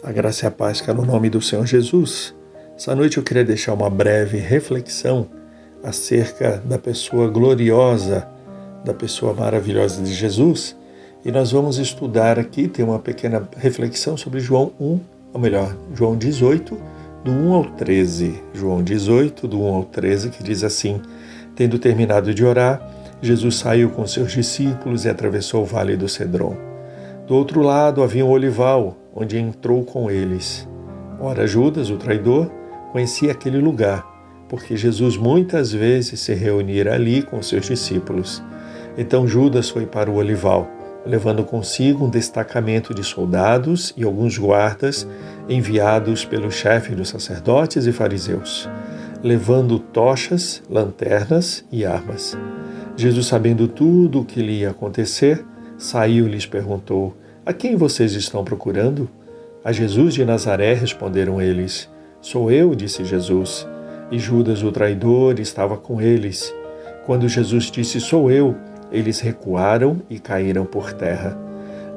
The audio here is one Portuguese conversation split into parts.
A graça e a paz que é no nome do Senhor Jesus. Essa noite eu queria deixar uma breve reflexão acerca da pessoa gloriosa, da pessoa maravilhosa de Jesus. E nós vamos estudar aqui, ter uma pequena reflexão sobre João 18, do 1 ao 13. João 18, do 1 ao 13, que diz assim: Tendo terminado de orar, Jesus saiu com seus discípulos e atravessou o vale do Cedron. Do outro lado havia um olival, onde entrou com eles. Ora, Judas, o traidor, conhecia aquele lugar, porque Jesus muitas vezes se reunira ali com seus discípulos. Então Judas foi para o olival, levando consigo um destacamento de soldados e alguns guardas enviados pelo chefe dos sacerdotes e fariseus, levando tochas, lanternas e armas. Jesus, sabendo tudo o que lhe ia acontecer, saiu e lhes perguntou: A quem vocês estão procurando? A Jesus de Nazaré, responderam eles. Sou eu, disse Jesus. E Judas, o traidor, estava com eles. Quando Jesus disse, sou eu, eles recuaram e caíram por terra.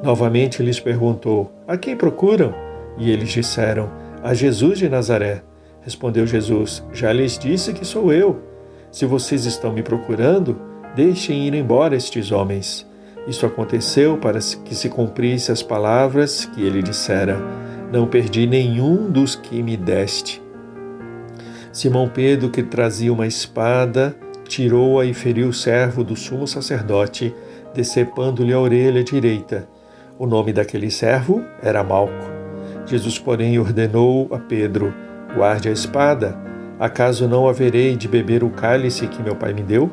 Novamente lhes perguntou: A quem procuram? E eles disseram: A Jesus de Nazaré. Respondeu Jesus: Já lhes disse que sou eu. Se vocês estão me procurando, deixem ir embora estes homens. Isso aconteceu para que se cumprisse as palavras que ele dissera: Não perdi nenhum dos que me deste. Simão Pedro, que trazia uma espada, tirou-a e feriu o servo do sumo sacerdote, decepando-lhe a orelha direita. O nome daquele servo era Malco. Jesus, porém, ordenou a Pedro: Guarde a espada. Acaso não haverei de beber o cálice que meu pai me deu?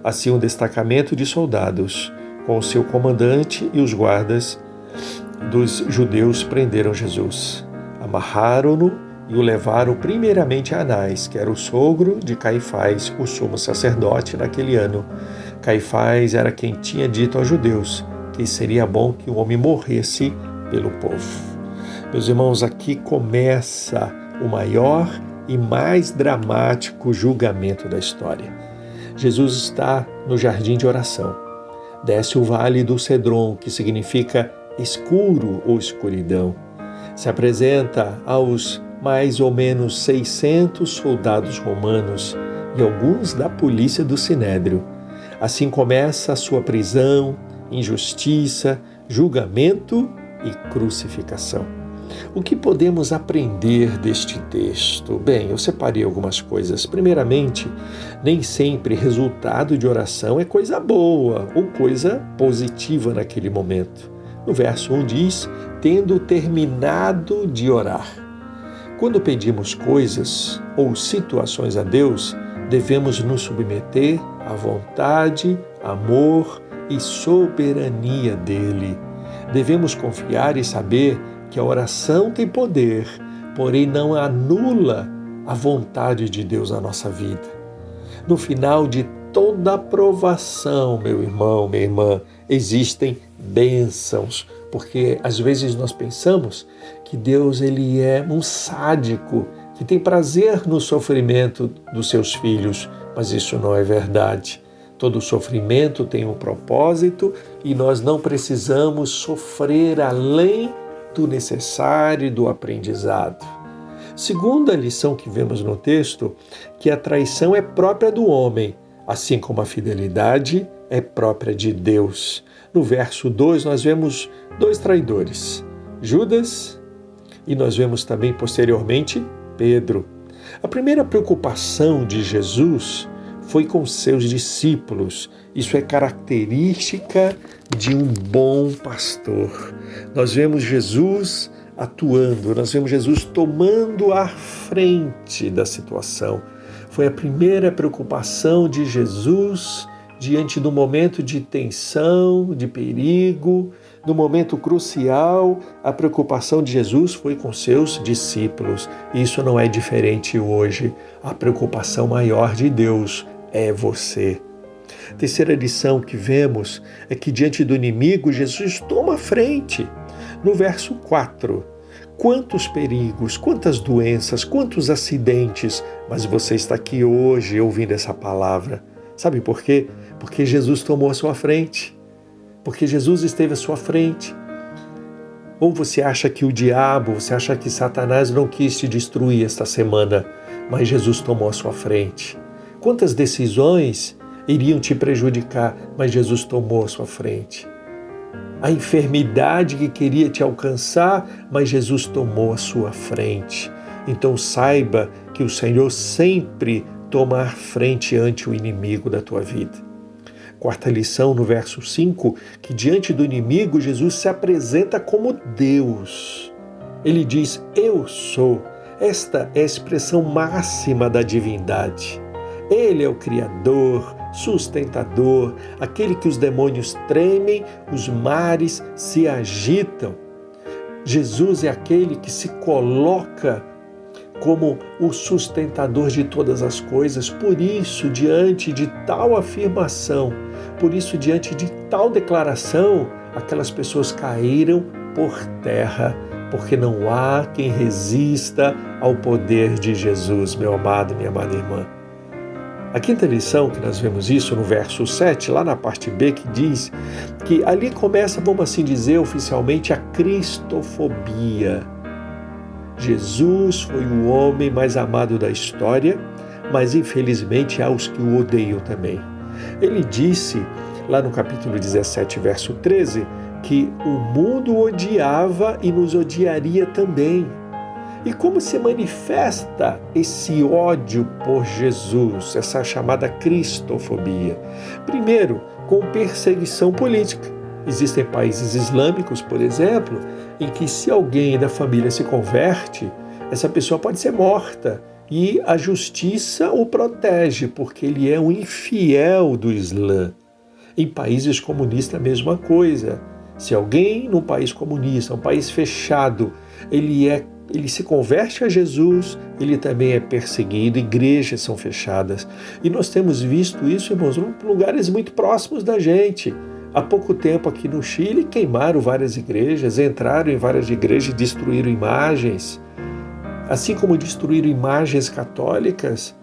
Assim, um destacamento de soldados, com o seu comandante e os guardas dos judeus, prenderam Jesus. Amarraram-no e o levaram primeiramente a Anás, que era o sogro de Caifás, o sumo sacerdote naquele ano. Caifás era quem tinha dito aos judeus que seria bom que o homem morresse pelo povo. Meus irmãos, aqui começa o maior e mais dramático julgamento da história. Jesus está no jardim de oração. Desce o vale do Cedron, que significa escuro ou escuridão. Se apresenta aos mais ou menos 600 soldados romanos e alguns da polícia do Sinédrio. Assim começa a sua prisão, injustiça, julgamento e crucificação. O que podemos aprender deste texto? Bem, eu separei algumas coisas. Primeiramente, nem sempre resultado de oração é coisa boa ou coisa positiva naquele momento. No verso 1 diz, tendo terminado de orar. Quando pedimos coisas ou situações a Deus, devemos nos submeter à vontade, amor e soberania dele. Devemos confiar e saber que a oração tem poder, porém não anula a vontade de Deus na nossa vida. No final de toda provação, meu irmão, minha irmã, existem bênçãos, porque às vezes nós pensamos que Deus ele é um sádico, que tem prazer no sofrimento dos seus filhos, mas isso não é verdade. Todo sofrimento tem um propósito e nós não precisamos sofrer além do necessário e do aprendizado. Segunda lição que vemos no texto, que a traição é própria do homem, assim como a fidelidade é própria de Deus. No verso 2 nós vemos dois traidores, Judas e nós vemos também posteriormente Pedro. A primeira preocupação de Jesus foi com seus discípulos. Isso é característica de um bom pastor. Nós vemos Jesus atuando, nós vemos Jesus tomando a frente da situação. Foi a primeira preocupação de Jesus diante do momento de tensão, de perigo, no momento crucial. A preocupação de Jesus foi com seus discípulos. Isso não é diferente hoje. A preocupação maior de Deus é você. Terceira lição que vemos é que diante do inimigo, Jesus toma a frente. No verso 4, quantos perigos, quantas doenças, quantos acidentes, mas você está aqui hoje ouvindo essa palavra. Sabe por quê? Porque Jesus tomou a sua frente. Porque Jesus esteve à sua frente. Ou você acha que o diabo, você acha que Satanás não quis te destruir esta semana, mas Jesus tomou a sua frente? Quantas decisões iriam te prejudicar, mas Jesus tomou a sua frente? A enfermidade que queria te alcançar, mas Jesus tomou a sua frente. Então saiba que o Senhor sempre toma a frente ante o inimigo da tua vida. Quarta lição, no verso 5, que diante do inimigo Jesus se apresenta como Deus. Ele diz, eu sou. Esta é a expressão máxima da divindade. Ele é o Criador, sustentador, aquele que os demônios tremem, os mares se agitam. Jesus é aquele que se coloca como o sustentador de todas as coisas. Por isso, diante de tal afirmação, por isso, diante de tal declaração, aquelas pessoas caíram por terra, porque não há quem resista ao poder de Jesus, meu amado e minha amada irmã. A quinta lição, que nós vemos isso no verso 7, lá na parte B, que diz que ali começa, vamos assim dizer, oficialmente a cristofobia. Jesus foi o homem mais amado da história, mas infelizmente há os que o odeiam também. Ele disse, lá no capítulo 17, verso 13, que o mundo odiava e nos odiaria também. E como se manifesta esse ódio por Jesus, essa chamada cristofobia? Primeiro, com perseguição política. Existem países islâmicos, por exemplo, em que se alguém da família se converte, essa pessoa pode ser morta e a justiça o protege, porque ele é um infiel do Islã. Em países comunistas, a mesma coisa. Se alguém num país comunista, um país fechado, ele se converte a Jesus, ele também é perseguido, igrejas são fechadas. E nós temos visto isso, irmãos, em lugares muito próximos da gente. Há pouco tempo aqui no Chile queimaram várias igrejas, entraram em várias igrejas e destruíram imagens. Assim como destruíram imagens católicas,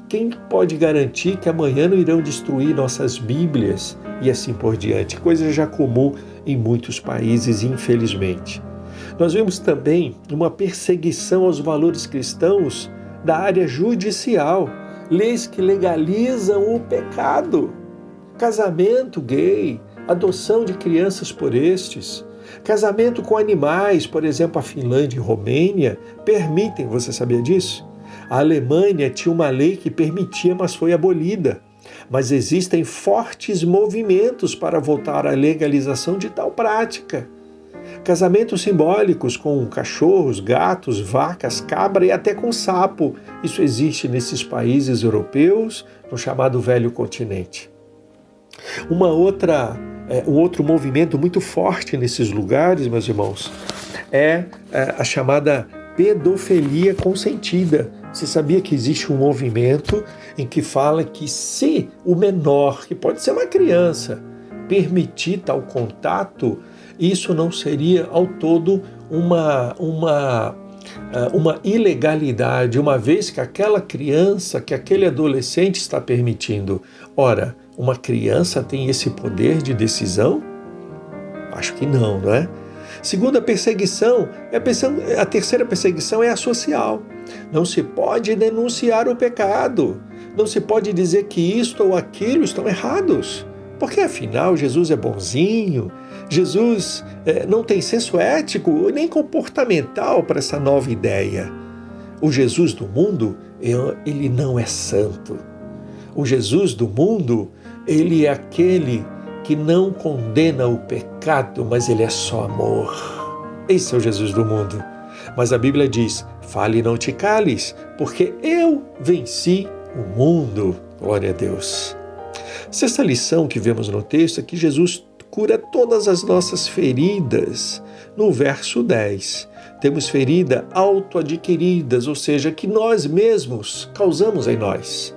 quem pode garantir que amanhã não irão destruir nossas Bíblias e assim por diante? Coisa já comum em muitos países, infelizmente. Nós vemos também uma perseguição aos valores cristãos da área judicial, leis que legalizam o pecado, casamento gay, adoção de crianças por estes, casamento com animais, por exemplo, a Finlândia e Romênia permitem, você sabia disso? A Alemanha tinha uma lei que permitia, mas foi abolida. Mas existem fortes movimentos para voltar à legalização de tal prática. Casamentos simbólicos com cachorros, gatos, vacas, cabra e até com sapo. Isso existe nesses países europeus, no chamado Velho Continente. Um outro movimento muito forte nesses lugares, meus irmãos, é a chamada pedofilia consentida. Você sabia que existe um movimento em que fala que se o menor, que pode ser uma criança, permitir tal contato, isso não seria ao todo uma ilegalidade, uma vez que aquela criança, que aquele adolescente está permitindo. Ora, uma criança tem esse poder de decisão? Acho que não, não é? Segunda perseguição, a terceira perseguição é a social. Não se pode denunciar o pecado. Não se pode dizer que isto ou aquilo estão errados. Porque afinal Jesus é bonzinho, Jesus não tem senso ético nem comportamental para essa nova ideia. O Jesus do mundo, ele não é santo. O Jesus do mundo, ele é aquele que não condena o pecado, mas ele é só amor. Esse é o Jesus do mundo. Mas a Bíblia diz, fale e não te cales, porque eu venci o mundo. Glória a Deus. Sexta lição que vemos no texto é que Jesus cura todas as nossas feridas. No verso 10, temos feridas autoadquiridas, ou seja, que nós mesmos causamos em nós.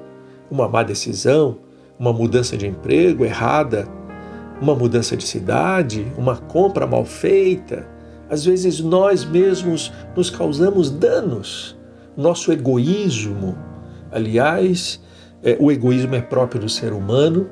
Uma má decisão, uma mudança de emprego errada, uma mudança de cidade, uma compra mal feita. Às vezes nós mesmos nos causamos danos. Nosso egoísmo, aliás, o egoísmo é próprio do ser humano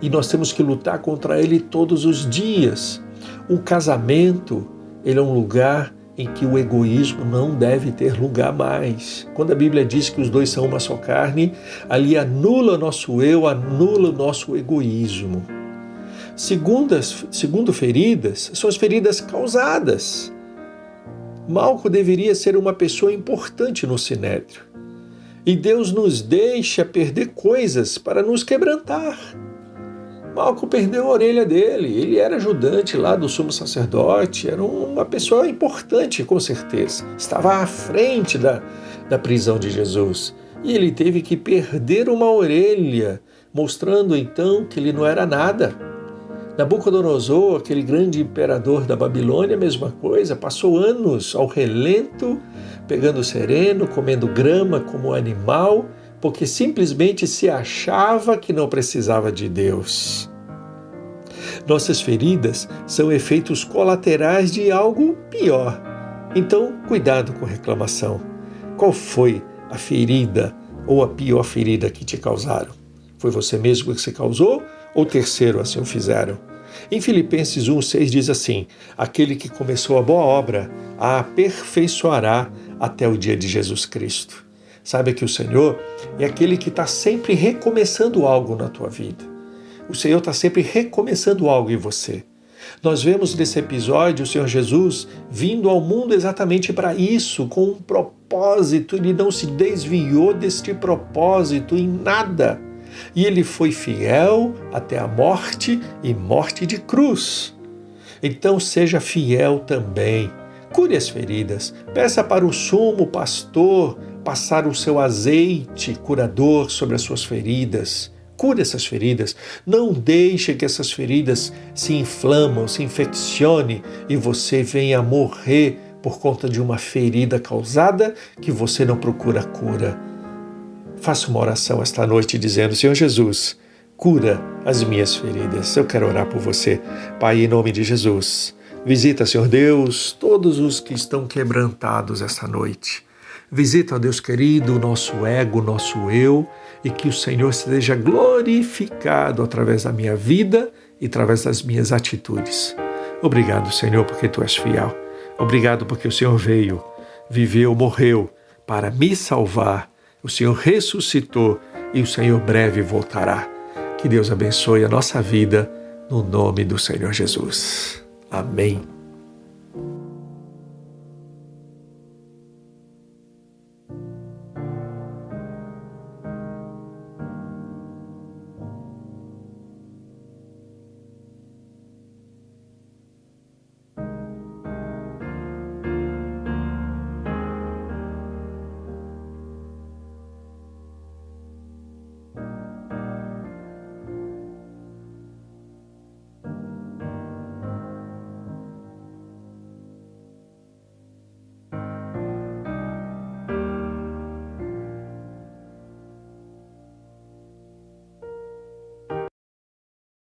e nós temos que lutar contra ele todos os dias. Um casamento ele é um lugar em que o egoísmo não deve ter lugar mais. Quando a Bíblia diz que os dois são uma só carne, ali anula o nosso eu, anula o nosso egoísmo. Segundo feridas, são as feridas causadas. Malco deveria ser uma pessoa importante no Sinédrio. E Deus nos deixa perder coisas para nos quebrantar. Malco perdeu a orelha dele, ele era ajudante lá do sumo sacerdote, era uma pessoa importante, com certeza. Estava à frente da prisão de Jesus. E ele teve que perder uma orelha, mostrando então que ele não era nada. Nabucodonosor, aquele grande imperador da Babilônia, a mesma coisa, passou anos ao relento, pegando sereno, comendo grama como animal, porque simplesmente se achava que não precisava de Deus. Nossas feridas são efeitos colaterais de algo pior. Então, cuidado com reclamação. Qual foi a ferida ou a pior ferida que te causaram? Foi você mesmo que se causou ou terceiro assim o fizeram? Em Filipenses 1,6 diz assim: aquele que começou a boa obra a aperfeiçoará até o dia de Jesus Cristo. Saiba que o Senhor é aquele que está sempre recomeçando algo na tua vida. O Senhor está sempre recomeçando algo em você. Nós vemos nesse episódio o Senhor Jesus vindo ao mundo exatamente para isso, com um propósito. Ele não se desviou deste propósito em nada. E ele foi fiel até a morte e morte de cruz. Então seja fiel também. Cure as feridas. Peça para o sumo pastor passar o seu azeite curador sobre as suas feridas. Cure essas feridas. Não deixe que essas feridas se inflamam, se infeccione e você venha a morrer por conta de uma ferida causada que você não procura cura. Faça uma oração esta noite dizendo: Senhor Jesus, cura as minhas feridas. Eu quero orar por você. Pai, em nome de Jesus, visita, Senhor Deus, todos os que estão quebrantados esta noite. Visita, ó Deus querido, o nosso ego, o nosso eu, e que o Senhor seja glorificado através da minha vida e através das minhas atitudes. Obrigado, Senhor, porque Tu és fiel. Obrigado porque o Senhor veio, viveu, morreu para me salvar. O Senhor ressuscitou e o Senhor breve voltará. Que Deus abençoe a nossa vida no nome do Senhor Jesus. Amém.